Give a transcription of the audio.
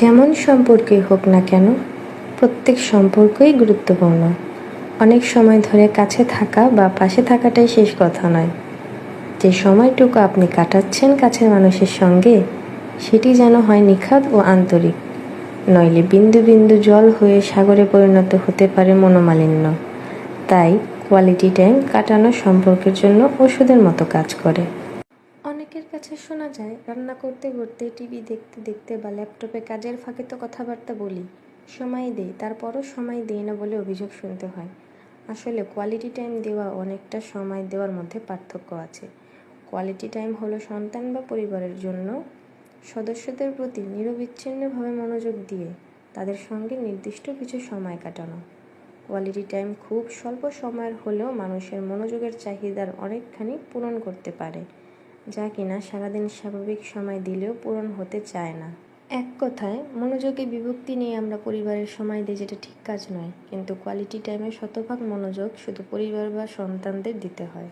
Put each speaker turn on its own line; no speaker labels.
যেমন সম্পর্কই হোক না কেন, প্রত্যেক সম্পর্কই গুরুত্বপূর্ণ। অনেক সময় ধরে কাছে থাকা বা পাশে থাকাটাই শেষ কথা নয়, যে সময়টুকু আপনি কাটাচ্ছেন কাছের মানুষের সঙ্গে সেটি যেন হয় নিখাদ ও আন্তরিক, নইলে বিন্দু বিন্দু জল হয়ে সাগরে পরিণত হতে পারে মনোমালিন্য। তাই কোয়ালিটি টাইম কাটানো সম্পর্কের জন্য ওষুধের মতো কাজ করে। অনেকের কাছে শোনা যায়, রান্না করতে করতে, টিভি দেখতে দেখতে বা ল্যাপটপে কাজের ফাঁকে তো কথাবার্তা বলি, সময় দেই, তারপরও সময় দেই না বলে অভিযোগ শুনতে হয়। আসলে কোয়ালিটি টাইম দেওয়া অনেকটা সময় দেওয়ার মধ্যে পার্থক্য আছে। কোয়ালিটি টাইম হলো সন্তান বা পরিবারের জন্য সদস্যদের প্রতি নিরবিচ্ছিন্নভাবে মনোযোগ দিয়ে তাদের সঙ্গে নির্দিষ্ট কিছু সময় কাটানো। কোয়ালিটি টাইম খুব স্বল্প সময়ের হলেও মানুষের মনোযোগের চাহিদার অনেকখানি পূরণ করতে পারে, যা কিনা সারাদিন স্বাভাবিক সময় দিলেও পূরণ হতে চায় না। এক কথায়, মনোযোগে বিভক্তি নিয়ে আমরা পরিবারের সময় দিই, যেটা ঠিক কাজ নয়, কিন্তু কোয়ালিটি টাইমে শতভাগ মনোযোগ শুধু পরিবার বা সন্তানদের দিতে হয়।